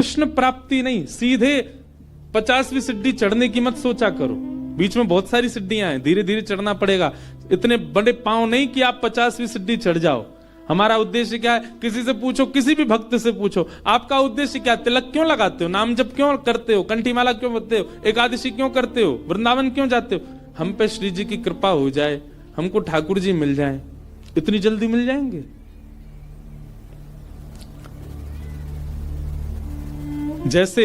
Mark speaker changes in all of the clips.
Speaker 1: कृष्ण प्राप्ति नहीं, सीधे 50वीं सीढ़ी चढ़ने की मत सोचा करो। बीच में बहुत सारी सीढ़ियां हैं, धीरे धीरे चढ़ना पड़ेगा। इतने बड़े पांव नहीं कि आप 50वीं सीढ़ी चढ़ जाओ। हमारा उद्देश्य क्या है? किसी से पूछो, किसी भी भक्त से पूछो, आपका उद्देश्य क्या? तिलक क्यों लगाते हो? नाम जप क्यों करते हो? कंठी माला क्यों बदते हो? एकादशी क्यों करते हो? वृंदावन क्यों जाते हो? हम पे श्री जी की कृपा हो जाए, हमको ठाकुर जी मिल जाए। इतनी जल्दी मिल जाएंगे? जैसे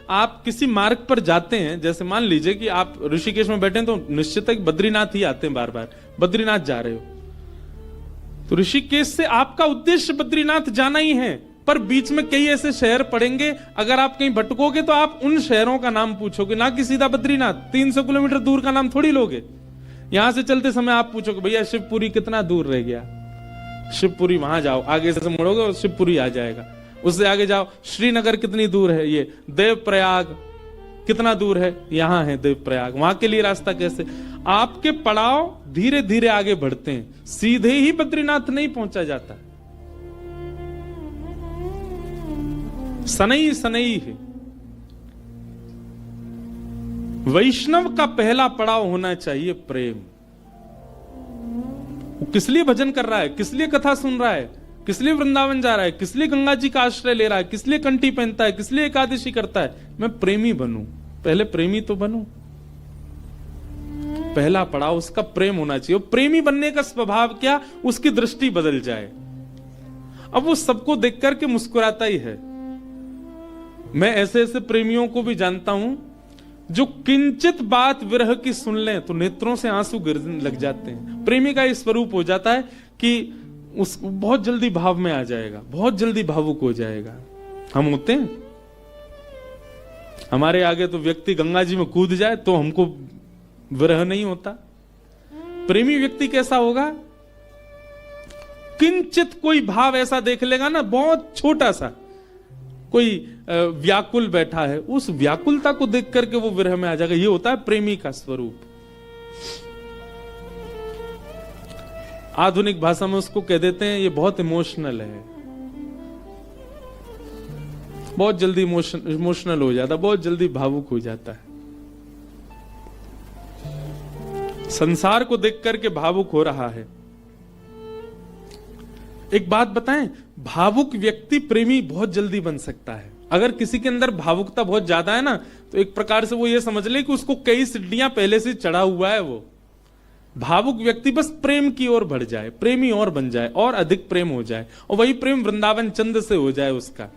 Speaker 1: आप किसी मार्ग पर जाते हैं, जैसे मान लीजिए कि आप ऋषिकेश में बैठे हैं तो निश्चित है कि बद्रीनाथ ही आते हैं, बार बार बद्रीनाथ जा रहे हो तो ऋषिकेश से आपका उद्देश्य बद्रीनाथ जाना ही है। पर बीच में कई ऐसे शहर पड़ेंगे, अगर आप कहीं भटकोगे तो आप उन शहरों का नाम पूछोगे, ना कि सीधा बद्रीनाथ। 300 किलोमीटर दूर का नाम थोड़ी लोगे। यहां से चलते समय आप पूछोगे भैया शिवपुरी कितना दूर रह गया? शिवपुरी वहां जाओ, आगे से मुड़ोगे और शिवपुरी आ जाएगा। उससे आगे जाओ, श्रीनगर कितनी दूर है? ये देवप्रयाग कितना दूर है? यहां है देवप्रयाग। वहां के लिए रास्ता कैसे? आपके पड़ाव धीरे धीरे आगे बढ़ते हैं, सीधे ही बद्रीनाथ नहीं पहुंचा जाता। सनई सनई है। वैष्णव का पहला पड़ाव होना चाहिए प्रेम। वो किस लिए भजन कर रहा है? किस लिए कथा सुन रहा है? किस लिए वृंदावन जा रहा है? किस लिए गंगा जी का आश्रय ले रहा है? किस लिए कंठी पहनता है? किस लिए एकादशी करता है? मैं प्रेमी बनूं। पहले प्रेमी तो बनूं। पहला पड़ाव उसका प्रेम होना चाहिए। प्रेमी बनने का स्वभाव क्या? उसकी दृष्टि बदल जाए। अब वो सबको देख करके मुस्कुराता ही है। मैं ऐसे ऐसे प्रेमियों को भी जानता हूं जो किंचित बात विरह की सुन लें तो नेत्रों से आंसू गिरने लग जाते हैं। प्रेमी का ये स्वरूप हो जाता है कि उस बहुत जल्दी भाव में आ जाएगा, बहुत जल्दी भावुक हो जाएगा। हम होते हैं, हमारे आगे तो व्यक्ति गंगा जी में कूद जाए तो हमको विरह नहीं होता। प्रेमी व्यक्ति कैसा होगा? किंचित कोई भाव ऐसा देख लेगा ना, बहुत छोटा सा, कोई व्याकुल बैठा है, उस व्याकुलता को देख करके वो विरह में आ जाएगा। ये होता है प्रेमी का स्वरूप। आधुनिक भाषा में उसको कह देते हैं ये बहुत इमोशनल है, बहुत जल्दी इमोशनल हो जाता, बहुत जल्दी भावुक हो जाता है। संसार को देख करके भावुक हो रहा है। एक बात बताएं, भावुक व्यक्ति प्रेमी बहुत जल्दी बन सकता है। अगर किसी के अंदर भावुकता बहुत ज्यादा है ना, तो एक प्रकार से वो ये समझ ले कि उसको कई सीढ़ियां पहले से चढ़ा हुआ है। वो भावुक व्यक्ति बस प्रेम की ओर बढ़ जाए, प्रेमी और बन जाए, और अधिक प्रेम हो जाए, और वही प्रेम वृंदावन चंद से हो जाए उसका।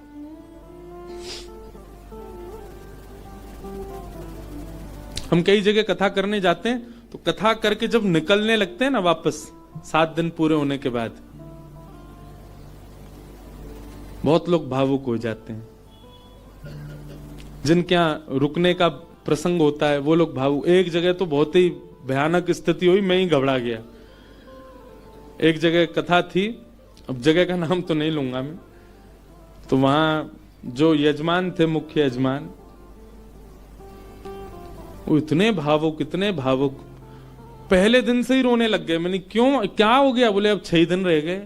Speaker 1: हम कई जगह कथा करने जाते हैं तो कथा करके जब निकलने लगते हैं ना वापस, 7 दिन पूरे होने के बाद, बहुत लोग भावुक हो जाते हैं। जिनके यहां रुकने का प्रसंग होता है वो लोग भावुक। एक जगह तो बहुत ही भयानक स्थिति हुई, मैं ही घबरा गया। एक जगह कथा थी, अब जगह का नाम तो नहीं लूंगा मैं, तो वहां जो यजमान थे, मुख्य यजमान, वो इतने भावुक, इतने भावुक, पहले दिन से ही रोने लग गए। मैंने क्यों, क्या हो गया? बोले अब 6 दिन रह गए,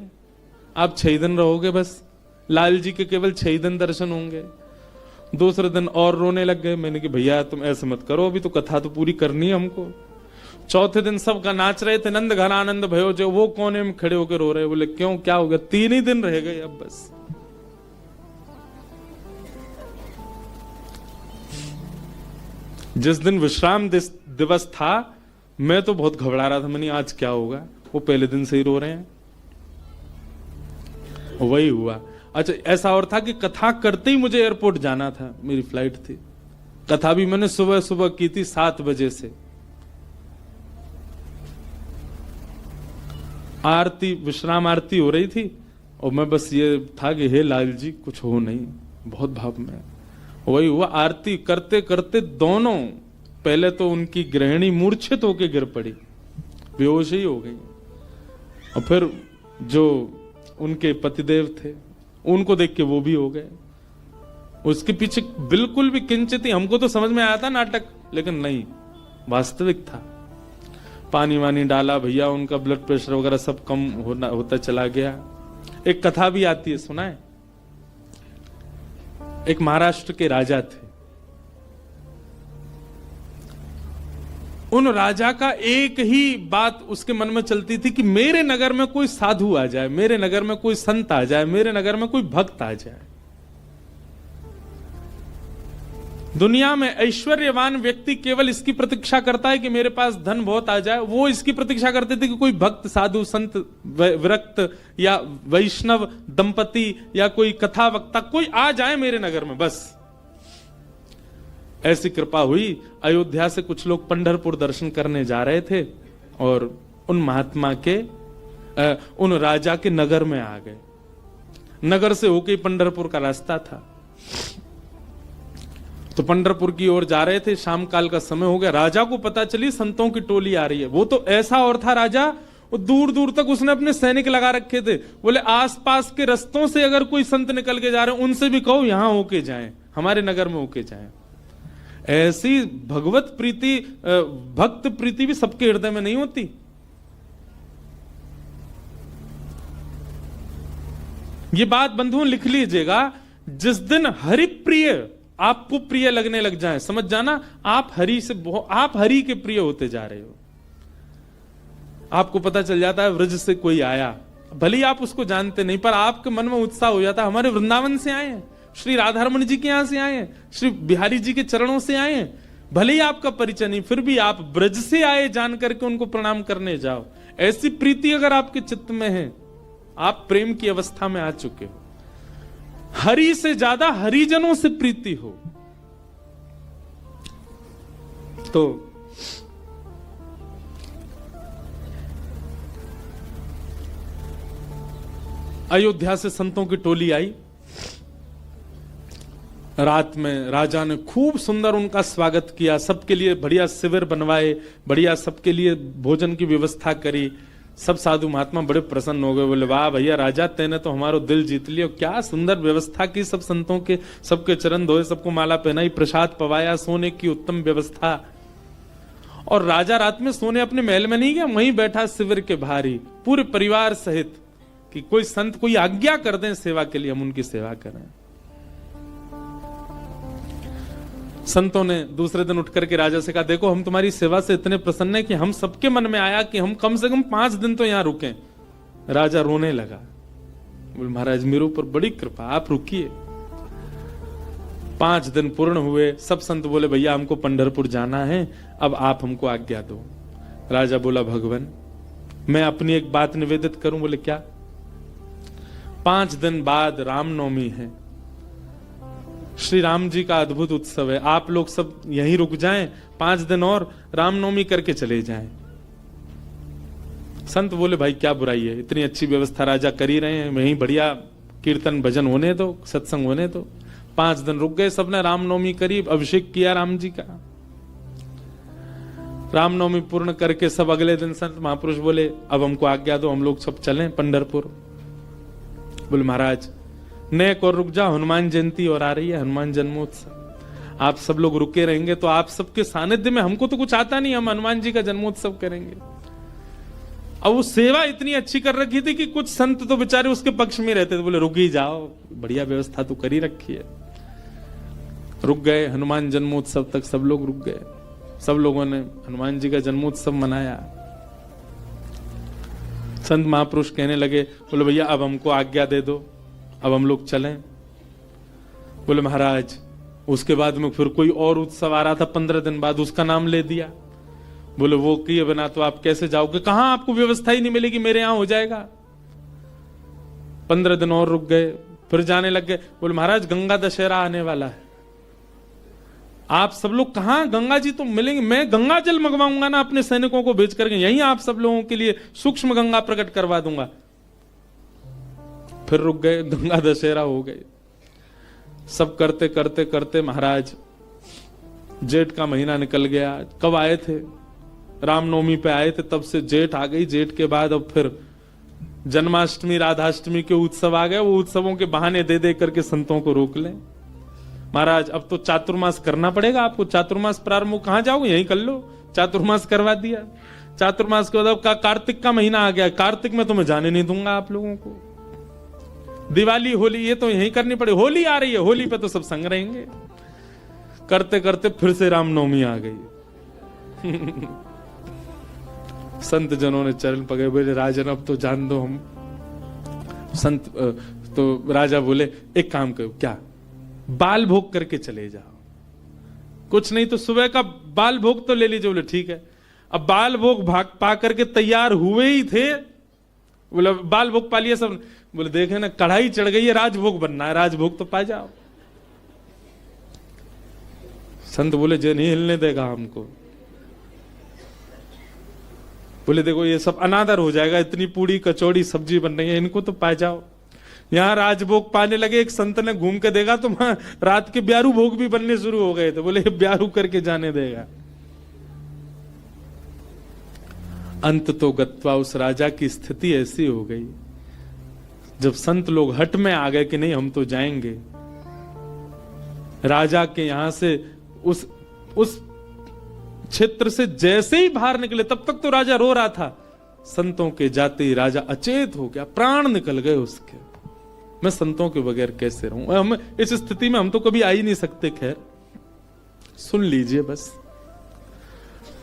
Speaker 1: आप 6 दिन रहोगे बस, लाल जी के केवल 6 दिन दर्शन होंगे। दूसरे दिन और रोने लग गए। मैंने कि भैया तुम ऐसे मत करो, अभी तो कथा तो पूरी करनी है हमको। चौथे दिन सबका नाच रहे थे, नंद घन आनंद भयो जो, वो कोने में खड़े होकर रो रहे। बोले क्यों, क्या हो गया? 3 ही दिन रह गए अब बस। जिस दिन विश्राम दिवस था, मैं तो बहुत घबरा रहा था। मैंने आज क्या होगा, वो पहले दिन से ही रो रहे हैं। वही हुआ। अच्छा, ऐसा और था कि कथा करते ही मुझे एयरपोर्ट जाना था, मेरी फ्लाइट थी। कथा भी मैंने सुबह सुबह की थी 7 बजे से। आरती, विश्राम आरती हो रही थी, और मैं बस ये था कि हे लाल जी कुछ हो नहीं, बहुत भाव में। वही हुआ, आरती करते करते दोनों, पहले तो उनकी गृहिणी मूर्छित होकर गिर पड़ी, बेहोश ही हो गई, और फिर जो उनके पतिदेव थे उनको देख के वो भी हो गए। उसके पीछे बिल्कुल भी किंचित ही, हमको तो समझ में आया था नाटक, लेकिन नहीं, वास्तविक था। पानी वानी डाला भैया, उनका ब्लड प्रेशर वगैरह सब कम होता चला गया। एक कथा भी आती है, सुना है? एक महाराष्ट्र के राजा थे। उन राजा का एक ही बात उसके मन में चलती थी कि मेरे नगर में कोई साधु आ जाए, मेरे नगर में कोई संत आ जाए, मेरे नगर में कोई भक्त आ जाए। दुनिया में ऐश्वर्यवान व्यक्ति केवल इसकी प्रतीक्षा करता है कि मेरे पास धन बहुत आ जाए। वो इसकी प्रतीक्षा करते थे कि कोई भक्त, साधु, संत, विरक्त या वैष्णव दंपति या कोई कथा वक्ता कोई आ जाए मेरे नगर में, बस। ऐसी कृपा हुई। अयोध्या से कुछ लोग पंढरपुर दर्शन करने जा रहे थे और उन महात्मा के उन राजा के नगर में आ गए। नगर से होके पंढरपुर का रास्ता था, तो पंढरपुर की ओर जा रहे थे। शाम काल का समय हो गया। राजा को पता चली संतों की टोली आ रही है। वो तो ऐसा और था राजा, वो दूर दूर तक उसने अपने सैनिक लगा रखे थे। बोले आसपास के रस्तों से अगर कोई संत निकल के जा रहे हैं उनसे भी कहो यहां होके जाएं, हमारे नगर में होके जाएं। ऐसी भगवत प्रीति, भक्त प्रीति भी सबके हृदय में नहीं होती। ये बात बंधुओं लिख लीजिएगा, जिस दिन हरि प्रिय आपको प्रिय लगने लग जाए, समझ जाना आप हरि से आप हरि के प्रिय होते जा रहे हो। आपको पता चल जाता है व्रज से कोई आया, भले ही आप उसको जानते नहीं, पर आपके मन में उत्साह हो जाता है हमारे वृंदावन से आए हैं, श्री राधारमण जी के यहां से आए हैं, श्री बिहारी जी के चरणों से आए हैं। भले ही आपका परिचय नहीं, फिर भी आप ब्रज से आए जान करके उनको प्रणाम करने जाओ। ऐसी प्रीति अगर आपके चित्त में है, आप प्रेम की अवस्था में आ चुके हो। हरि से ज्यादा हरिजनों से प्रीति हो तो अयोध्या से संतों की टोली आई। रात में राजा ने खूब सुंदर उनका स्वागत किया, सबके लिए बढ़िया शिविर बनवाए, बढ़िया सबके लिए भोजन की व्यवस्था करी। सब साधु महात्मा बड़े प्रसन्न हो गए। बोले वाह भैया राजा, तेने तो हमारो दिल जीत लिया, क्या सुंदर व्यवस्था की। सब संतों के सबके चरण धोए, सबको माला पहनाई, प्रसाद पवाया, सोने की उत्तम व्यवस्था। और राजा रात में सोने अपने महल में नहीं गया, वहीं बैठा शिविर के बाहर ही पूरे परिवार सहित, कि कोई संत कोई आज्ञा कर दें सेवा के लिए, हम उनकी सेवा करें। संतों ने दूसरे दिन उठ करके राजा से कहा, देखो हम तुम्हारी सेवा से इतने प्रसन्न हैं कि हम सबके मन में आया कि हम कम से कम 5 दिन तो यहां रुकें। राजा रोने लगा, बोले महाराज मेरे ऊपर बड़ी कृपा, आप रुकिए। 5 दिन पूर्ण हुए। सब संत बोले भैया हमको पंढरपुर जाना है, अब आप हमको आज्ञा दो। राजा बोला भगवान मैं अपनी एक बात निवेदित करूं। बोले क्या? 5 दिन बाद रामनवमी है, श्री राम जी का अद्भुत उत्सव है, आप लोग सब यहीं रुक जाएं, 5 दिन और रामनवमी करके चले जाएं। संत बोले भाई क्या बुराई है, इतनी अच्छी व्यवस्था राजा कर ही रहे हैं, वहीं बढ़िया कीर्तन भजन होने दो, सत्संग होने दो। 5 दिन रुक गए, सबने रामनवमी करी, अभिषेक किया राम जी का। रामनवमी पूर्ण करके सब अगले दिन संत महापुरुष बोले अब हमको आज्ञा दो, हम लोग सब चलें पंढरपुर। बोले महाराज नेक और रुक जाओ, हनुमान जयंती और आ रही है, हनुमान जन्मोत्सव, आप सब लोग रुके रहेंगे तो आप सबके सानिध्य में, हमको तो कुछ आता नहीं, हम हनुमान जी का जन्मोत्सव करेंगे। अब वो सेवा इतनी अच्छी कर रखी थी कि कुछ संत तो बेचारे उसके पक्ष में रहते थे, बोले रुक ही जाओ, बढ़िया व्यवस्था तो कर ही रखी है। रुक गए, हनुमान जन्मोत्सव तक सब लोग रुक गए। सब लोगों ने हनुमान जी का जन्मोत्सव मनाया। संत महापुरुष कहने लगे, बोले भैया अब हमको आज्ञा दे दो, अब हम लोग चलें। बोले महाराज उसके बाद में फिर कोई और उत्सव आ रहा था 15 दिन बाद, उसका नाम ले दिया। बोले वो किए बिना तो आप कैसे जाओगे, कहां आपको व्यवस्था ही नहीं मिलेगी, मेरे यहां हो जाएगा। 15 दिन और रुक गए, फिर जाने लग गए। बोले महाराज गंगा दशहरा आने वाला है, आप सब लोग कहां, गंगा जी तो मिलेंगे, मैं गंगा जल मंगवाऊंगा ना अपने सैनिकों को भेज करके, यहीं आप सब लोगों के लिए सूक्ष्म गंगा प्रकट करवा दूंगा। फिर रुक गए, गंगा दशहरा हो गए। सब करते करते करते महाराज जेठ का महीना निकल गया। कब आए थे? रामनवमी पे आए थे, तब से जेठ आ गई। जेठ के बाद अब फिर जन्माष्टमी राधाष्टमी के उत्सव आ गए। वो उत्सवों के बहाने दे दे करके संतों को रोक लें। महाराज अब तो चातुर्मास करना पड़ेगा आपको, चातुर्मास प्रारंभ, कहां जाओगे, यहीं कर लो। चातुर्मास करवा दिया। चातुर्मास के बाद कार्तिक का महीना आ गया, कार्तिक में तो मैं जाने नहीं दूंगा आप लोगों को। दिवाली होली ये तो यही करनी पड़े, होली आ रही है, होली पे तो सब संग रहेंगे। करते करते फिर से रामनवमी आ गई। संत जनों ने चरण पकड़े, बोले राजन अब तो जान दो हम। संत तो राजा बोले एक काम करो, क्या बाल भोग करके चले जाओ, कुछ नहीं तो सुबह का बाल भोग तो ले लीजिए। बोले ठीक है। अब बाल भोग भाग पा करके तैयार हुए ही थे, बोले बाल भोग पा लिया सब। बोले देखे ना कढ़ाई चढ़ गई है, राजभोग बनना है, राजभोग तो पा जाओ। संत बोले जे नहीं हिलने देगा हमको। बोले देखो ये सब अनादर हो जाएगा, इतनी पूड़ी कचौड़ी सब्जी बन रही है, इनको तो पा जाओ। यहां राजभोग पाने लगे, एक संत ने घूम के देखा तो वहां रात के ब्यारू भोग भी बनने शुरू हो गए थे। बोले ब्यारू करके जाने देगा। अंत तो गत्वा उस राजा की स्थिति ऐसी हो गई, जब संत लोग हट में आ गए कि नहीं हम तो जाएंगे, राजा के यहां से उस क्षेत्र से जैसे ही बाहर निकले, तब तक तो राजा रो रहा था, संतों के जाते ही राजा अचेत हो गया, प्राण निकल गए उसके। मैं संतों के बगैर कैसे रहूं? हम इस स्थिति में हम तो कभी आ ही नहीं सकते। खैर सुन लीजिए, बस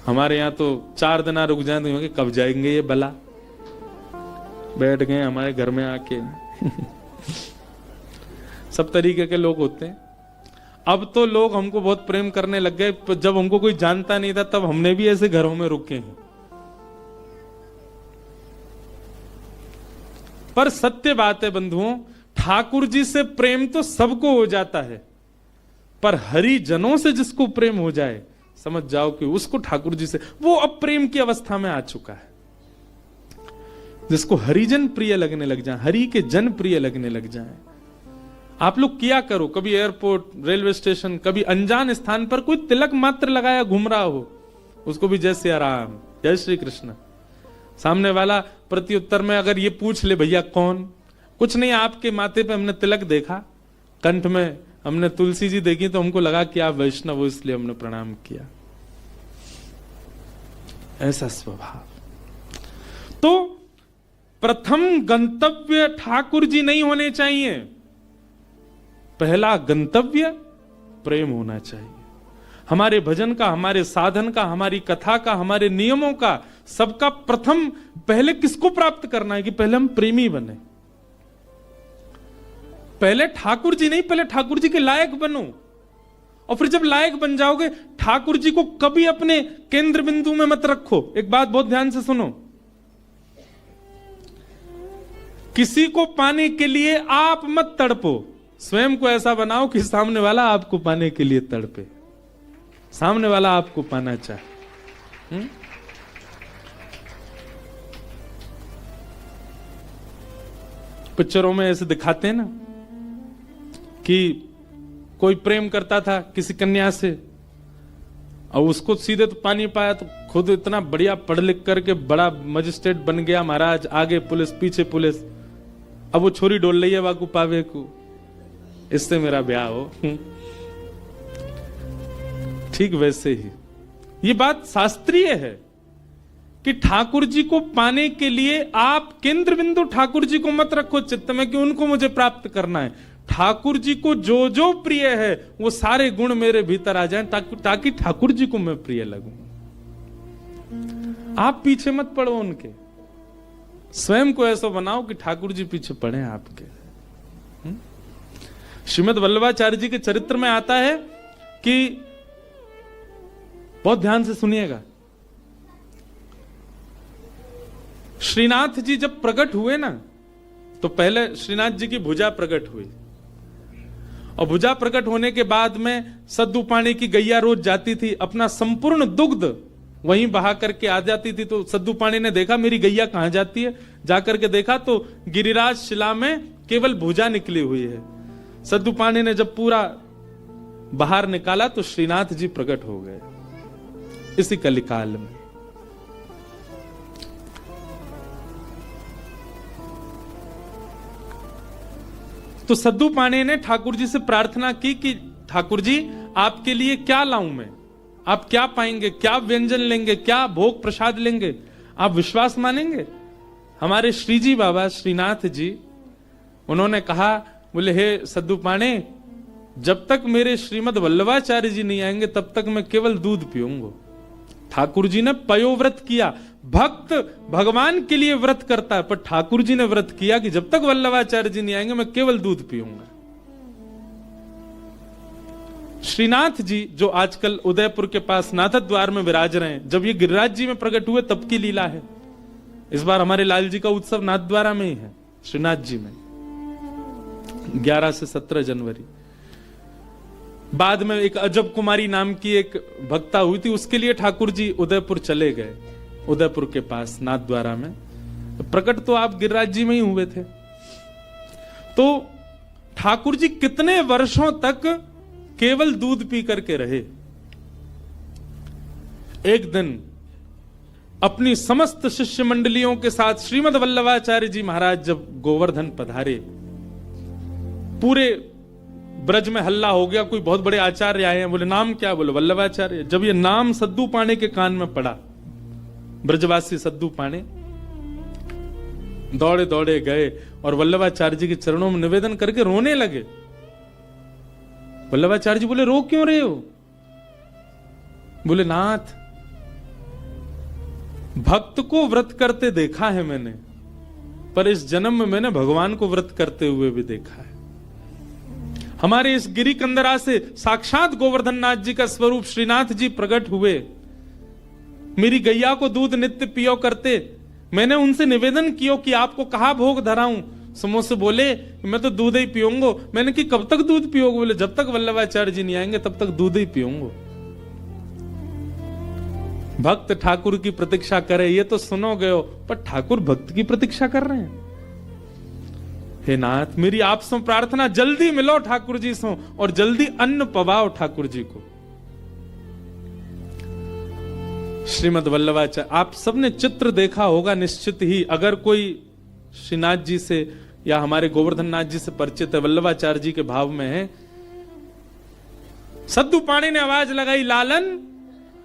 Speaker 1: हमारे यहां तो 4 दिन रुक जाए तो कब जाएंगे ये बला, बैठ गए हमारे घर में आके। सब तरीके के लोग होते हैं। अब तो लोग हमको बहुत प्रेम करने लग गए, जब हमको कोई जानता नहीं था तब हमने भी ऐसे घरों में रुके हैं। पर सत्य बात है बंधुओं, ठाकुर जी से प्रेम तो सबको हो जाता है, पर हरिजनों से जिसको प्रेम हो जाए, समझ जाओ कि उसको ठाकुर जी से, वो अब प्रेम की अवस्था में आ चुका है। जिसको हरिजन प्रिय लगने लग जाए, हरि के जन प्रिय लगने लग जाए। आप लोग किया करो, कभी एयरपोर्ट, रेलवे स्टेशन, कभी अनजान स्थान पर कोई तिलक मात्र लगाया घूम रहा हो, उसको भी जय सिया राम, जय श्री कृष्ण। सामने वाला प्रत्युत्तर में अगर ये पूछ ले भैया कौन, कुछ नहीं आपके माथे पे हमने तिलक देखा, कंठ में हमने तुलसी जी देखी तो हमको लगा कि आप वैष्णव हो इसलिए हमने प्रणाम किया। ऐसा स्वभाव। तो प्रथम गंतव्य ठाकुर जी नहीं होने चाहिए, पहला गंतव्य प्रेम होना चाहिए। हमारे भजन का, हमारे साधन का, हमारी कथा का, हमारे नियमों का, सबका प्रथम पहले किसको प्राप्त करना है कि पहले हम प्रेमी बने। पहले ठाकुर जी नहीं, पहले ठाकुर जी के लायक बनो, और फिर जब लायक बन जाओगे, ठाकुर जी को कभी अपने केंद्र बिंदु में मत रखो। एक बात बहुत ध्यान से सुनो, किसी को पाने के लिए आप मत तड़पो, स्वयं को ऐसा बनाओ कि सामने वाला आपको पाने के लिए तड़पे, सामने वाला आपको पाना चाहे। पिक्चरों में ऐसे दिखाते हैं ना कि कोई प्रेम करता था किसी कन्या से और उसको सीधे तो पानी पाया, तो खुद इतना बढ़िया पढ़ लिख करके बड़ा मजिस्ट्रेट बन गया महाराज, आगे पुलिस पीछे पुलिस, अब वो छोरी डोल रही है वाकू पावे को, इससे मेरा ब्याह हो। ठीक वैसे ही ये बात शास्त्रीय है कि ठाकुर जी को पाने के लिए आप केंद्र बिंदु ठाकुर जी को मत रखो चित्त में कि उनको मुझे प्राप्त करना है। ठाकुर जी को जो जो प्रिय है वो सारे गुण मेरे भीतर आ जाएं ताकि ठाकुर जी को मैं प्रिय लगूं। आप पीछे मत पड़ो उनके, स्वयं को ऐसा बनाओ कि ठाकुर जी पीछे पड़े आपके। श्रीमद् वल्लभाचार्य जी के चरित्र में आता है कि, बहुत ध्यान से सुनिएगा, श्रीनाथ जी जब प्रकट हुए ना, तो पहले श्रीनाथ जी की भुजा प्रकट हुई, और भुजा प्रकट होने के बाद में सद्दू पानी की गैया रोज जाती थी, अपना संपूर्ण दुग्ध वहीं बहा करके आ जाती थी। तो सद्दू पानी ने देखा मेरी गैया कहां जाती है, जाकर के देखा तो गिरिराज शिला में केवल भुजा निकली हुई है। सद्दू पानी ने जब पूरा बाहर निकाला तो श्रीनाथ जी प्रकट हो गए इसी कलिकाल में। तो सद्दू पानी ने ठाकुर जी से प्रार्थना की कि ठाकुर जी आपके लिए क्या लाऊं मैं, आप क्या पाएंगे, क्या व्यंजन लेंगे, क्या भोग प्रसाद लेंगे, आप विश्वास मानेंगे। हमारे श्री जी बाबा श्रीनाथ जी उन्होंने कहा, बोले हे सद्दू पाणे, जब तक मेरे श्रीमद वल्लभाचार्य जी नहीं आएंगे तब तक मैं केवल दूध पीऊंगा। ठाकुर जी ने पयोव्रत किया। भक्त भगवान के लिए व्रत करता है, पर ठाकुर जी ने व्रत किया कि जब तक वल्लभाचार्य जी नहीं आएंगे मैं केवल दूध पीऊंगा। श्रीनाथ जी जो आजकल उदयपुर के पास नाथ द्वार में विराज रहे हैं, जब ये गिरिराज जी में प्रकट हुए तब की लीला है। इस बार हमारे लाल जी का उत्सव नाथ द्वारा में ही है, श्रीनाथ जी में, 11 से 17 जनवरी। बाद में एक अजब कुमारी नाम की एक भक्ता हुई थी, उसके लिए ठाकुर जी उदयपुर चले गए, उदयपुर के पास नाथ द्वारा में। प्रकट तो आप गिरिराज जी में ही हुए थे। तो ठाकुर जी कितने वर्षों तक केवल दूध पी करके रहे। एक दिन अपनी समस्त शिष्य मंडलियों के साथ श्रीमद वल्लभाचार्य जी महाराज जब गोवर्धन पधारे, पूरे ब्रज में हल्ला हो गया, कोई बहुत बड़े आचार्य आए हैं। बोले नाम क्या? बोले वल्लभाचार्य। जब ये नाम सद्दू पाणे के कान में पड़ा, ब्रजवासी सद्दू पाणे दौड़े दौड़े गए और वल्लभाचार्य जी के चरणों में निवेदन करके रोने लगे। वल्लभाचार्य जी बोले रो क्यों रहे हो? बोले नाथ, भक्त को व्रत करते देखा है मैंने, पर इस जन्म में मैंने भगवान को व्रत करते हुए भी देखा है। हमारे इस गिरी कंदरा से साक्षात गोवर्धन नाथ जी का स्वरूप श्रीनाथ जी प्रकट हुए। मेरी गैया को दूध नित्य पियो करते, मैंने उनसे निवेदन किया कि आपको कहा भोग धराऊं। समोसे बोले मैं तो दूध ही पीऊंगा। मैंने कि कब तक दूध पियोगे? बोले जब तक वल्लभाचार्य जी नहीं आएंगे तब तक दूध ही पीऊंगा। भक्त ठाकुर की प्रतीक्षा करे, ये तो सुनोगे हो, पर ठाकुर भक्त की प्रतीक्षा कर रहे हैं। हे नाथ, मेरी आपसे प्रार्थना, जल्दी मिलो ठाकुर जी से और जल्दी अन्न पवाओ ठाकुर जी को। श्रीमद वल्लभाचार्य, आप सबने चित्र देखा होगा निश्चित ही। अगर कोई श्रीनाथ जी से या हमारे गोवर्धन नाथ जी से परिचित है, वल्लभाचार्य जी के भाव में है। सद्दू पाणी ने आवाज लगाई, लालन,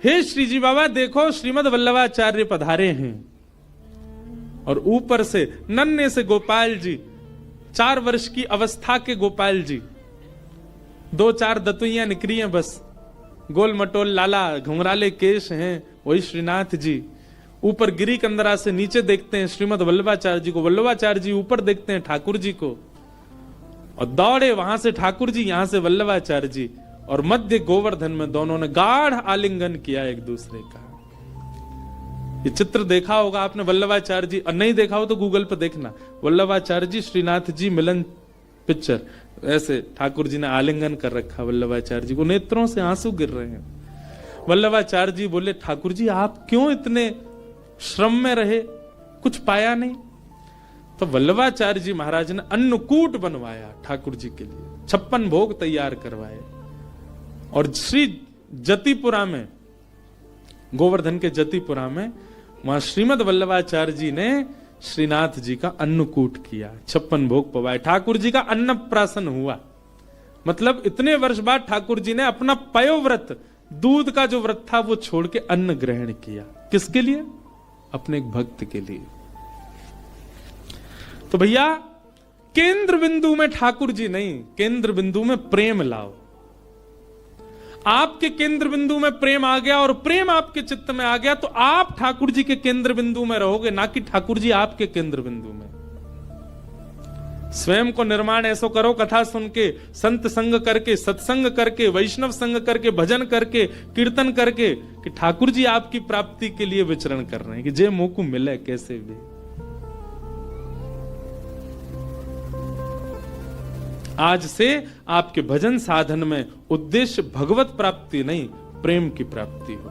Speaker 1: हे श्री जी बाबा देखो श्रीमद वल्लभाचार्य पधारे हैं। और ऊपर से नन्हे से गोपाल जी, 4 वर्ष की अवस्था के गोपाल जी, 2-4 दतुइयां निकली हैं बस, गोल मटोल लाला, घुंघराले केश हैं, वही श्रीनाथ जी। ऊपर गिरी कंदरा से नीचे देखते हैं श्रीमद वल्लभाचार्य जी को, वल्लभाचार्य जी ऊपर देखते हैं ठाकुर जी को, और दौड़े वहां से ठाकुर जी, यहां से वल्लभाचार्य जी, और मध्य गोवर्धन में दोनों ने गाढ़ आलिंगन किया एक दूसरे का। ये चित्र देखा होगा आपने, वल्लभाचार्य जी, और नहीं देखा हो तो गूगल पर देखना, वल्लभाचार्य जी श्रीनाथ जी मिलन पिक्चर। ऐसे ठाकुर जी ने आलिंगन कर रखा वल्लभाचार्य जी को, नेत्रों से आंसू गिर रहे हैं। वल्लभाचार्य जी बोले ठाकुर जी आप क्यों इतने श्रम में रहे, कुछ पाया नहीं? तो वल्लभाचार्य जी महाराज ने अन्नकूट बनवाया ठाकुर जी के लिए, 56 भोग तैयार करवाए। और श्री जतिपुरा में, गोवर्धन के जतिपुरा में, वहां श्रीमद वल्लभाचार्य जी ने श्रीनाथ जी का अन्नकूट किया, 56 भोग पवाए। ठाकुर जी का अन्नप्राशन हुआ। मतलब इतने वर्ष बाद ठाकुर जी ने अपना पयोव्रत, दूध का जो व्रत था वो छोड़ के अन्न ग्रहण किया। किसके लिए? अपने एक भक्त के लिए। तो भैया केंद्र बिंदु में ठाकुर जी नहीं, केंद्र बिंदु में प्रेम लाओ। आपके केंद्र बिंदु में प्रेम आ गया और प्रेम आपके चित्त में आ गया तो आप ठाकुर जी के केंद्र बिंदु में रहोगे, ना कि ठाकुर जी आपके केंद्र बिंदु में। स्वयं को निर्माण ऐसो करो, कथा सुन के, संत संग करके, सत्संग करके, वैष्णव संग करके, भजन करके, कीर्तन करके, कि ठाकुर जी आपकी प्राप्ति के लिए विचरण कर रहे हैं कि जे मुंह को मिले कैसे भी। आज से आपके भजन साधन में उद्देश्य भगवत प्राप्ति नहीं, प्रेम की प्राप्ति हो।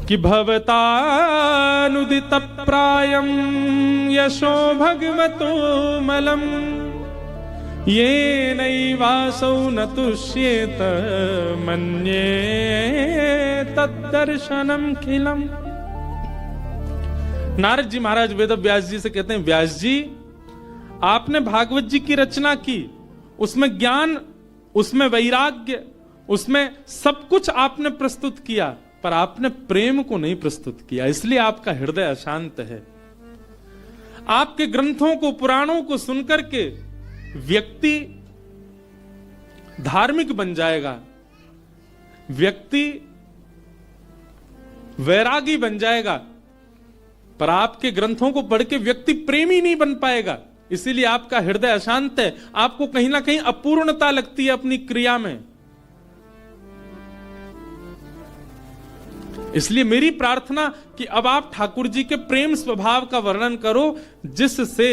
Speaker 1: कि भवतानुदित प्रायम यशो भगवतो मलम ये नैवासौ न तुष्येत मन्ये तद्दर्शनम खिलम। नारद जी महाराज वेद व्यास जी से कहते हैं, व्यास जी आपने भागवत जी की रचना की, उसमें ज्ञान, उसमें वैराग्य, उसमें सब कुछ आपने प्रस्तुत किया, पर आपने प्रेम को नहीं प्रस्तुत किया, इसलिए आपका हृदय अशांत है। आपके ग्रंथों को, पुराणों को सुनकर के व्यक्ति धार्मिक बन जाएगा, व्यक्ति वैरागी बन जाएगा, पर आपके ग्रंथों को पढ़ के व्यक्ति प्रेमी नहीं बन पाएगा। इसीलिए आपका हृदय अशांत है, आपको कहीं ना कहीं अपूर्णता लगती है अपनी क्रिया में। इसलिए मेरी प्रार्थना कि अब आप ठाकुर जी के प्रेम स्वभाव का वर्णन करो, जिससे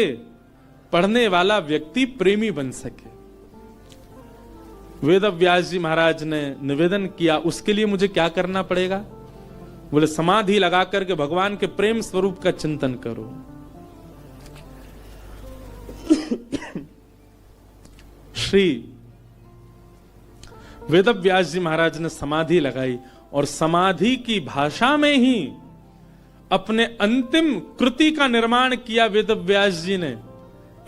Speaker 1: पढ़ने वाला व्यक्ति प्रेमी बन सके। वेद व्यास जी महाराज ने निवेदन किया, उसके लिए मुझे क्या करना पड़ेगा? बोले समाधि लगा करके भगवान के प्रेम स्वरूप का चिंतन करो। श्री वेद व्यास जी महाराज ने समाधि लगाई और समाधि की भाषा में ही अपने अंतिम कृति का निर्माण किया वेद व्यास जी ने।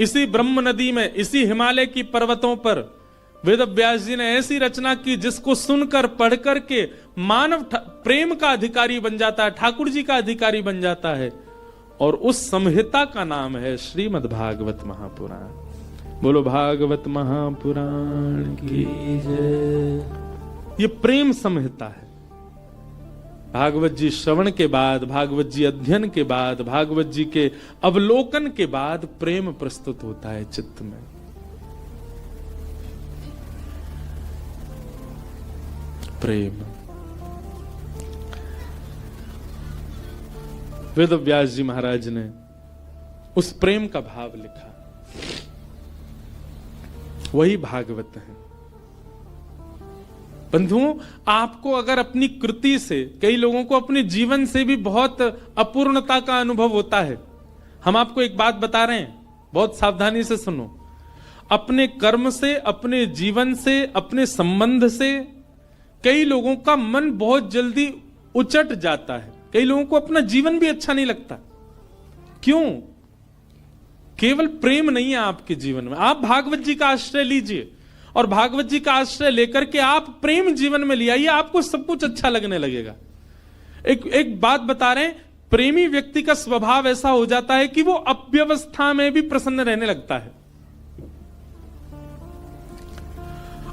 Speaker 1: इसी ब्रह्म नदी में, इसी हिमालय की पर्वतों पर वेद व्यास जी ने ऐसी रचना की जिसको सुनकर पढ़कर के मानव प्रेम का अधिकारी बन जाता है, ठाकुर जी का अधिकारी बन जाता है। और उस संहिता का नाम है श्रीमद् भागवत महापुराण। बोलो भागवत महापुराण की जय। ये प्रेम संहिता है। भागवत जी श्रवण के बाद, भागवत जी अध्ययन के बाद, भागवत जी के अवलोकन के बाद प्रेम प्रस्तुत होता है चित्त में। प्रेम। वेद व्यास जी महाराज ने उस प्रेम का भाव लिखा, वही भागवत है। बंधुओं, आपको अगर अपनी कृति से, कई लोगों को अपने जीवन से भी बहुत अपूर्णता का अनुभव होता है। हम आपको एक बात बता रहे हैं, बहुत सावधानी से सुनो। अपने कर्म से, अपने जीवन से, अपने संबंध से कई लोगों का मन बहुत जल्दी उचट जाता है। कई लोगों को अपना जीवन भी अच्छा नहीं लगता। क्यों? केवल प्रेम नहीं है आपके जीवन में। आप भागवत जी का आश्रय लीजिए और भागवत जी का आश्रय लेकर के आप प्रेम जीवन में ले आइए, आपको सब कुछ अच्छा लगने लगेगा। एक बात बता रहे हैं, प्रेमी व्यक्ति का स्वभाव ऐसा हो जाता है कि वो अव्यवस्था में भी प्रसन्न रहने लगता है।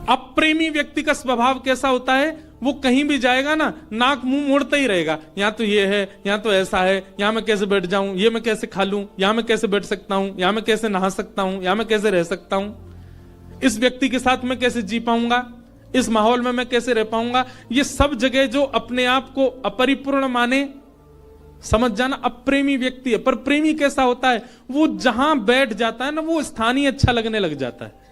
Speaker 1: अप्रेमी व्यक्ति का स्वभाव कैसा होता है? वो कहीं भी जाएगा ना, नाक मुंह मोड़ता ही रहेगा। यहां तो ये है, यहां तो ऐसा है, यहां मैं कैसे बैठ जाऊं, ये मैं कैसे खा लूं, यहां मैं कैसे बैठ सकता हूं, यहां मैं कैसे नहा सकता हूं, यहां मैं कैसे रह सकता हूं, इस व्यक्ति के साथ मैं कैसे जी पाऊंगा, इस माहौल में मैं कैसे रह पाऊंगा। ये सब जगह जो अपने आप को अपरिपूर्ण माने, समझ जाना अप्रेमी व्यक्ति है। पर प्रेमी कैसा होता है? वो जहां बैठ जाता है ना, वो स्थान ही अच्छा लगने लग जाता है।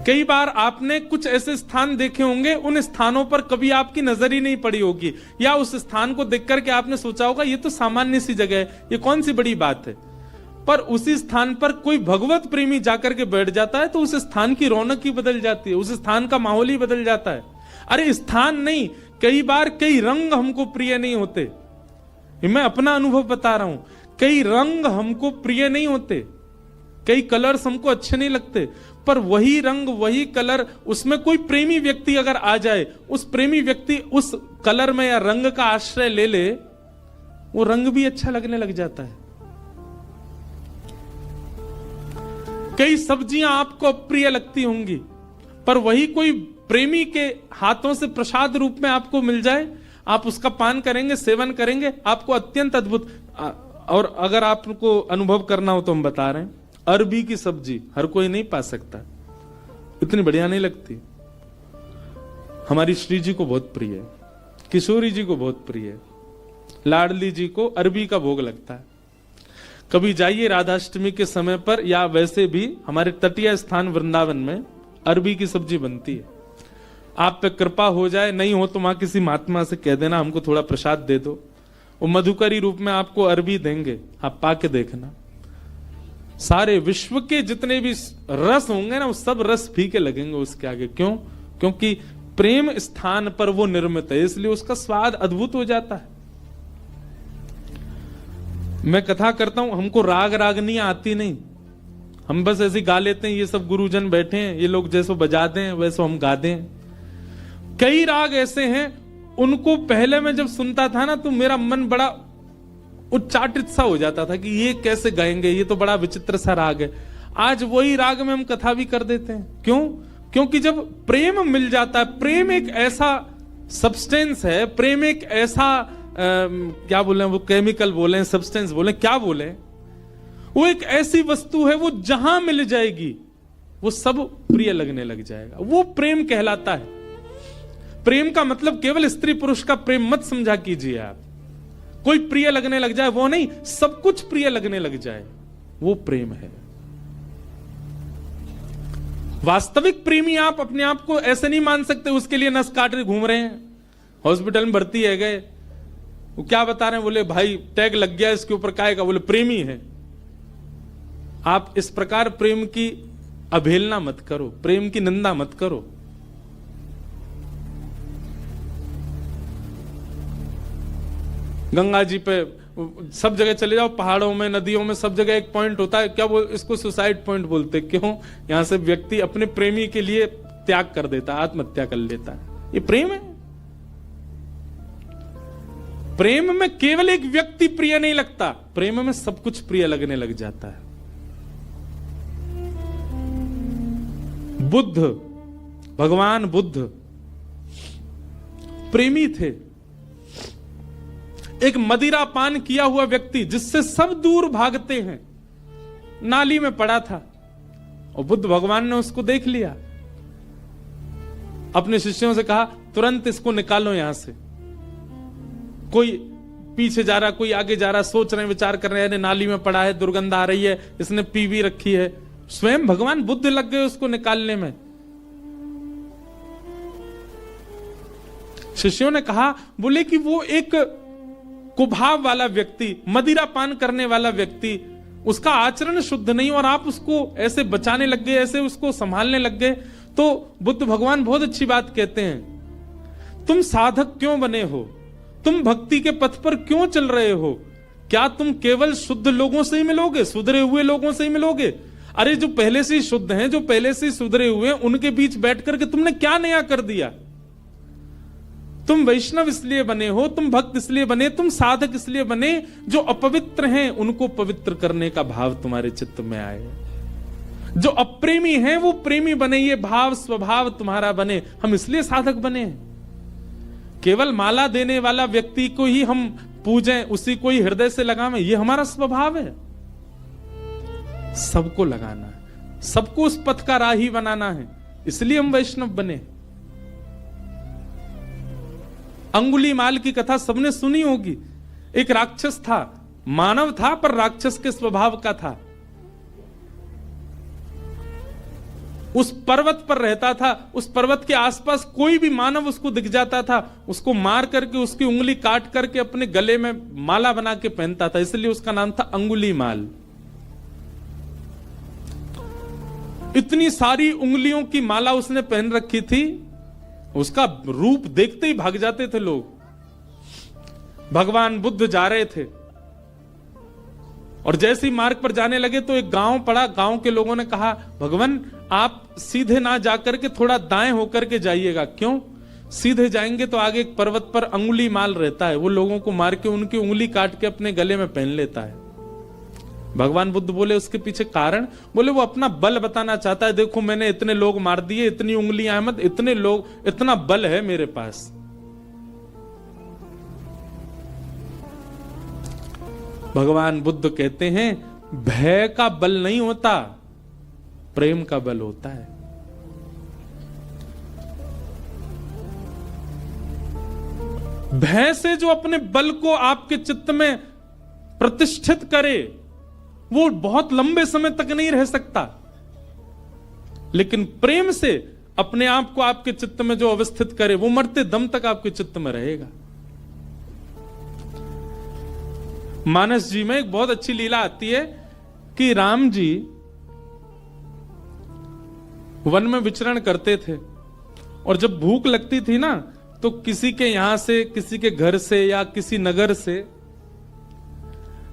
Speaker 1: कई बार आपने कुछ ऐसे स्थान देखे होंगे, उन स्थानों पर कभी आपकी नजर ही नहीं पड़ी होगी, या उस स्थान को देख करके आपने सोचा होगा ये तो सामान्य सी जगह है, ये कौन सी बड़ी बात है। पर उसी स्थान पर कोई भगवत प्रेमी जाकर के बैठ जाता है तो उस स्थान की रौनक ही बदल जाती है, उस स्थान का माहौल ही बदल जाता है। अरे स्थान नहीं, कई बार कई रंग हमको प्रिय नहीं होते। मैं अपना अनुभव बता रहा हूं, कई रंग हमको प्रिय नहीं होते, कई कलर्स हमको अच्छे नहीं लगते, पर वही रंग, वही कलर, उसमें कोई प्रेमी व्यक्ति अगर आ जाए, उस प्रेमी व्यक्ति उस कलर में या रंग का आश्रय ले ले, वो रंग भी अच्छा लगने लग जाता है। कई सब्जियां आपको अप्रिय लगती होंगी, पर वही कोई प्रेमी के हाथों से प्रसाद रूप में आपको मिल जाए, आप उसका पान करेंगे, सेवन करेंगे, आपको अत्यंत अद्भुत। और अगर आपको अनुभव करना हो तो हम बता रहे हैं, अरबी की सब्जी हर कोई नहीं पा सकता, इतनी बढ़िया नहीं लगती। हमारी श्री जी को बहुत प्रिय है, किशोरी जी को बहुत प्रिय है, लाडली जी को अरबी का भोग लगता है। कभी जाइए राधाष्टमी के समय पर, या वैसे भी हमारे तटीय स्थान वृंदावन में अरबी की सब्जी बनती है। आप पे कृपा हो जाए, नहीं हो तो वहां किसी महात्मा से कह देना हमको थोड़ा प्रसाद दे दो, वो मधुकरी रूप में आपको अरबी देंगे, आप पाके देखना। सारे विश्व के जितने भी रस होंगे ना, वो सब रस फीके लगेंगे उसके आगे। क्यों? क्योंकि प्रेम स्थान पर वो निर्मित है, इसलिए उसका स्वाद अद्भुत हो जाता है। मैं कथा करता हूं, हमको राग रागनी आती नहीं, हम बस ऐसे गा लेते हैं। ये सब गुरुजन बैठे हैं, ये लोग जैसो बजाते हैं वैसो हम गाते हैं। कई राग ऐसे हैं, उनको पहले मैं जब सुनता था ना, तो मेरा मन बड़ा उच्चाटित सा हो जाता था कि ये कैसे गाएंगे, ये तो बड़ा विचित्र सा राग है। आज वही राग में हम कथा भी कर देते हैं। क्यों? क्योंकि जब प्रेम मिल जाता है, प्रेम एक ऐसा सब्सटेंस है, प्रेम एक ऐसा क्या बोले वो, केमिकल बोले, सब्सटेंस बोले, क्या बोले, वो एक ऐसी वस्तु है, वो जहां मिल जाएगी वो सब प्रिय लगने लग जाएगा। वो प्रेम कहलाता है। प्रेम का मतलब केवल स्त्री पुरुष का प्रेम मत समझा कीजिए आप। कोई प्रिय लगने लग जाए वो नहीं, सब कुछ प्रिय लगने लग जाए, वो प्रेम है। वास्तविक प्रेमी आप अपने आप को ऐसे नहीं मान सकते उसके लिए नस काट के घूम रहे हैं, हॉस्पिटल में भर्ती है गए, वो क्या बता रहे हैं, बोले भाई टैग लग गया इसके ऊपर, काहे का, बोले प्रेमी है। आप इस प्रकार प्रेम की अवहेलना मत करो, प्रेम की निंदा मत करो। गंगा जी पे सब जगह चले जाओ, पहाड़ों में, नदियों में, सब जगह एक पॉइंट होता है, क्या वो इसको सुसाइड पॉइंट बोलते। क्यों? यहां से व्यक्ति अपने प्रेमी के लिए त्याग कर देता, आत्महत्या कर लेता है। ये प्रेम है। प्रेम में केवल एक व्यक्ति प्रिय नहीं लगता, प्रेम में सब कुछ प्रिय लगने लग जाता है। बुद्ध, भगवान बुद्ध प्रेमी थे। एक मदिरा पान किया हुआ व्यक्ति जिससे सब दूर भागते हैं, नाली में पड़ा था और बुद्ध भगवान ने उसको देख लिया, अपने शिष्यों से कहा तुरंत इसको निकालो यहां से। कोई पीछे जा रहा, कोई आगे जा रहा, सोच रहे हैं, विचार कर रहे हैं, नाली में पड़ा है, दुर्गंध आ रही है, इसने पी भी रखी है। स्वयं भगवान बुद्ध लग गए उसको निकालने में। शिष्यों ने कहा, बोले कि वो एक कुभाव वाला व्यक्ति, मदिरा पान करने वाला व्यक्ति, उसका आचरण शुद्ध नहीं, और आप उसको ऐसे बचाने लग गए, ऐसे उसको संभालने लग गए। तो बुद्ध भगवान बहुत अच्छी बात कहते हैं, तुम साधक क्यों बने हो, तुम भक्ति के पथ पर क्यों चल रहे हो? क्या तुम केवल शुद्ध लोगों से ही मिलोगे, सुधरे हुए लोगों से ही मिलोगे? अरे जो पहले से ही शुद्ध हैं, जो पहले से ही सुधरे हुए हैं, उनके बीच बैठ करके तुमने क्या नया कर दिया? तुम वैष्णव इसलिए बने हो, तुम भक्त इसलिए बने, तुम साधक इसलिए बने, जो अपवित्र हैं उनको पवित्र करने का भाव तुम्हारे चित्त में आए। जो अप्रेमी हैं वो प्रेमी बने, ये भाव स्वभाव तुम्हारा बने। हम इसलिए साधक बने। केवल माला देने वाला व्यक्ति को ही हम पूजें, उसी को ही हृदय से लगावें, ये हमारा स्वभाव है। सबको लगाना है, सबको उस पथ का राही बनाना है, इसलिए हम वैष्णव बने। अंगुलीमाल की कथा सबने सुनी होगी। एक राक्षस था, मानव था पर राक्षस के स्वभाव का था। उस पर्वत पर रहता था, उस पर्वत के आसपास कोई भी मानव उसको दिख जाता था, उसको मार करके उसकी उंगली काट करके अपने गले में माला बना के पहनता था, इसलिए उसका नाम था अंगुलीमाल। इतनी सारी उंगलियों की माला उसने पहन रखी थी, उसका रूप देखते ही भाग जाते थे लोग। भगवान बुद्ध जा रहे थे और जैसे ही मार्ग पर जाने लगे तो एक गांव पड़ा। गांव के लोगों ने कहा, भगवान आप सीधे ना जाकर के थोड़ा दाएं होकर के जाइएगा। क्यों? सीधे जाएंगे तो आगे एक पर्वत पर अंगुली माल रहता है, वो लोगों को मार के उनकी उंगली काट के अपने गले में पहन लेता है। भगवान बुद्ध बोले उसके पीछे कारण, बोले वो अपना बल बताना चाहता है, देखो मैंने इतने लोग मार दिए, इतनी उंगलियां मत, इतने लोग, इतना बल है मेरे पास। भगवान बुद्ध कहते हैं भय का बल नहीं होता, प्रेम का बल होता है। भय से जो अपने बल को आपके चित्त में प्रतिष्ठित करे वो बहुत लंबे समय तक नहीं रह सकता, लेकिन प्रेम से अपने आप को आपके चित्त में जो अवस्थित करे वो मरते दम तक आपके चित्त में रहेगा। मानस जी में एक बहुत अच्छी लीला आती है कि राम जी वन में विचरण करते थे और जब भूख लगती थी ना तो किसी के यहां से, किसी के घर से या किसी नगर से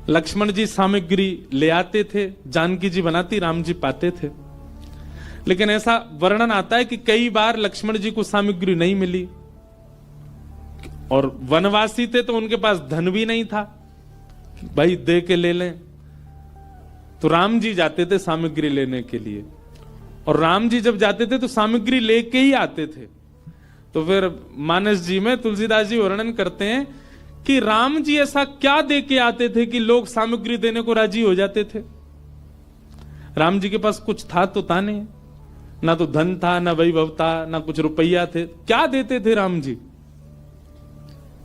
Speaker 1: लक्ष्मण जी सामग्री ले आते थे, जानकी जी बनाती, राम जी पाते थे। लेकिन ऐसा वर्णन आता है कि कई बार लक्ष्मण जी को सामग्री नहीं मिली और वनवासी थे तो उनके पास धन भी नहीं था, कि भाई दे के ले लें। तो राम जी जाते थे सामग्री लेने के लिए, और राम जी जब जाते थे तो सामग्री लेके ही आते थे। तो फिर मानस जी में तुलसीदास जी वर्णन करते हैं कि राम जी ऐसा क्या दे के आते थे कि लोग सामग्री देने को राजी हो जाते थे। राम जी के पास कुछ था तो था नहीं, ना तो धन था, ना वैभव था, ना कुछ रुपया थे, क्या देते थे राम जी।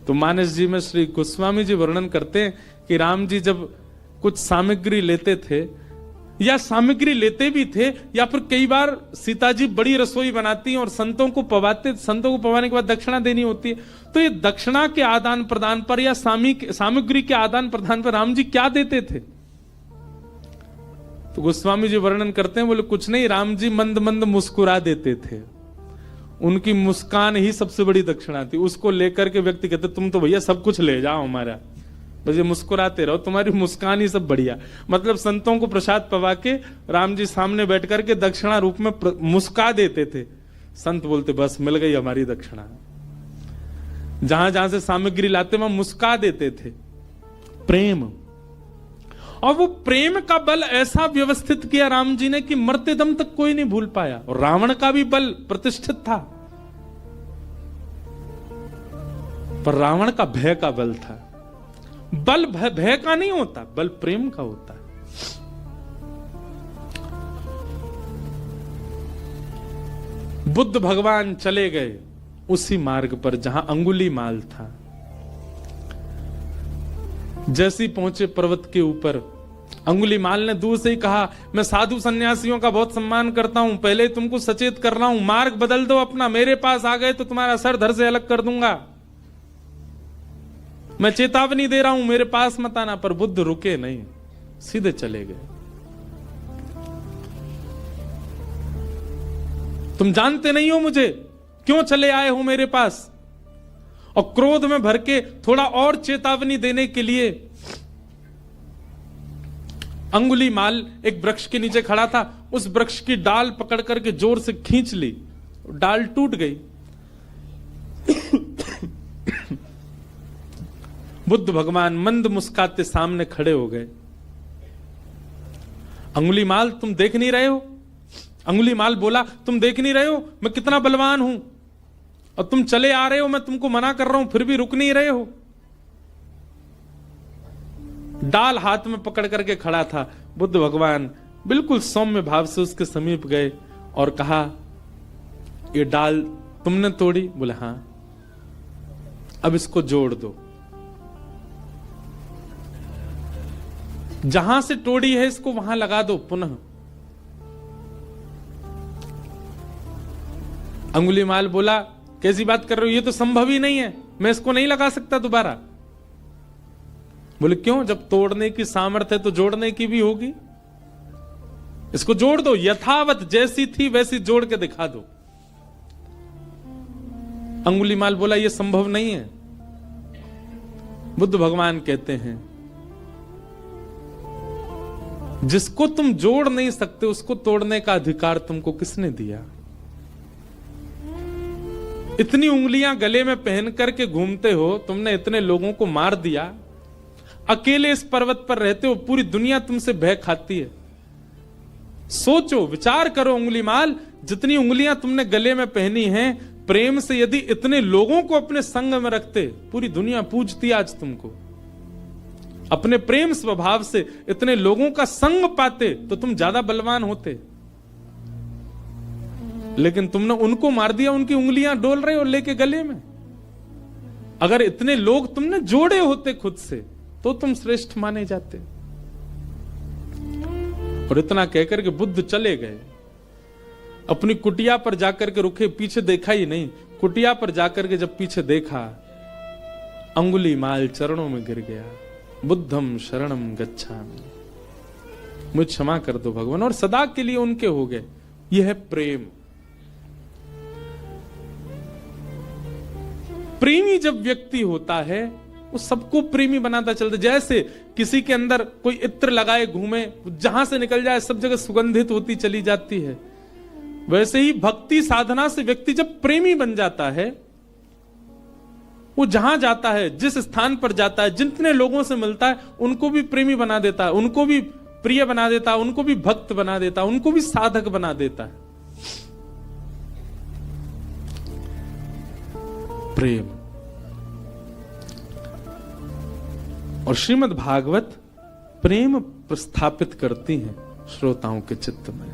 Speaker 1: तो मानस जी में श्री गोस्वामी जी वर्णन करते हैं कि राम जी जब कुछ सामग्री लेते थे या सामग्री लेते भी थे, या फिर कई बार सीता जी बड़ी रसोई बनाती हैं और संतों को पवाते, संतों को पवाने के बाद दक्षिणा देनी होती है, तो ये दक्षिणा के आदान प्रदान पर या सामग्री के आदान प्रदान पर राम जी क्या देते थे। तो गोस्वामी जी वर्णन करते हैं, बोले कुछ नहीं, राम जी मंद मंद मुस्कुरा देते थे। उनकी मुस्कान ही सबसे बड़ी दक्षिणा थी। उसको लेकर के व्यक्ति कहते तुम तो भैया सब कुछ ले जाओ हमारा, बस ये मुस्कुराते रहो, तुम्हारी मुस्कान ही सब बढ़िया। मतलब संतों को प्रसाद पवा के राम जी सामने बैठ करके दक्षिणा रूप में मुस्का देते थे। संत बोलते बस मिल गई हमारी दक्षिणा। जहां जहां से सामग्री लाते वहां मुस्का देते थे। प्रेम, और वो प्रेम का बल ऐसा व्यवस्थित किया राम जी ने कि मरते दम तक कोई नहीं भूल पाया। और रावण का भी बल प्रतिष्ठित था, पर रावण का भय का बल था। बल भय का नहीं होता, बल प्रेम का होता है। बुद्ध भगवान चले गए उसी मार्ग पर जहां अंगुलीमाल था। जैसे पहुंचे पर्वत के ऊपर, अंगुलीमाल ने दूर से ही कहा मैं साधु सन्यासियों का बहुत सम्मान करता हूं, पहले तुमको सचेत कर रहा हूं, मार्ग बदल दो अपना, मेरे पास आ गए तो तुम्हारा सर धड़ से अलग कर दूंगा। मैं चेतावनी दे रहा हूं, मेरे पास मत आना। पर बुद्ध रुके नहीं, सीधे चले गए। तुम जानते नहीं हो मुझे, क्यों चले आए हो मेरे पास। और क्रोध में भर के थोड़ा और चेतावनी देने के लिए अंगुलीमाल एक वृक्ष के नीचे खड़ा था, उस वृक्ष की डाल पकड़ करके जोर से खींच ली, डाल टूट गई। बुद्ध भगवान मंद मुस्काते सामने खड़े हो गए। अंगुलीमाल तुम देख नहीं रहे हो। अंगुलीमाल बोला तुम देख नहीं रहे हो मैं कितना बलवान हूं, और तुम चले आ रहे हो, मैं तुमको मना कर रहा हूं फिर भी रुक नहीं रहे हो। डाल हाथ में पकड़ करके खड़ा था। बुद्ध भगवान बिल्कुल सौम्य भाव से उसके समीप गए और कहा ये डाल तुमने तोड़ी। बोले हां, अब इसको जोड़ दो, जहां से तोड़ी है इसको वहां लगा दो पुनः। अंगुलीमाल बोला कैसी बात कर रहे हो, ये तो संभव ही नहीं है, मैं इसको नहीं लगा सकता दोबारा। बोले क्यों, जब तोड़ने की सामर्थ्य है तो जोड़ने की भी होगी। इसको जोड़ दो, यथावत जैसी थी वैसी जोड़ के दिखा दो। अंगुलीमाल बोला यह संभव नहीं है। बुद्ध भगवान कहते हैं जिसको तुम जोड़ नहीं सकते उसको तोड़ने का अधिकार तुमको किसने दिया। इतनी उंगलियां गले में पहन करके घूमते हो, तुमने इतने लोगों को मार दिया, अकेले इस पर्वत पर रहते हो, पूरी दुनिया तुमसे भय खाती है। सोचो, विचार करो अंगुलीमाल, जितनी उंगलियां तुमने गले में पहनी हैं, प्रेम से यदि इतने लोगों को अपने संग में रखते, पूरी दुनिया पूजती आज तुमको। अपने प्रेम स्वभाव से इतने लोगों का संग पाते तो तुम ज्यादा बलवान होते, लेकिन तुमने उनको मार दिया, उनकी उंगलियां डोल रहे हो लेके गले में। अगर इतने लोग तुमने जोड़े होते खुद से तो तुम श्रेष्ठ माने जाते। और इतना कहकर के बुद्ध चले गए। अपनी कुटिया पर जाकर के रुके, पीछे देखा ही नहीं। कुटिया पर जाकर के जब पीछे देखा, अंगुलीमाल चरणों में गिर गया। बुद्धम शरणम गच्छामि, मुझे क्षमा कर दो भगवान, और सदा के लिए उनके हो गए। यह है प्रेम। प्रेमी जब व्यक्ति होता है वो सबको प्रेमी बनाता चलता। जैसे किसी के अंदर कोई इत्र लगाए घूमे, जहां से निकल जाए सब जगह सुगंधित होती चली जाती है, वैसे ही भक्ति साधना से व्यक्ति जब प्रेमी बन जाता है वो जहां जाता है, जिस स्थान पर जाता है, जितने लोगों से मिलता है, उनको भी प्रेमी बना देता है, उनको भी प्रिय बना देता है, उनको भी भक्त बना देता है, उनको भी साधक बना देता है। प्रेम। और श्रीमद् भागवत प्रेम प्रस्थापित करती हैं श्रोताओं के चित्त में।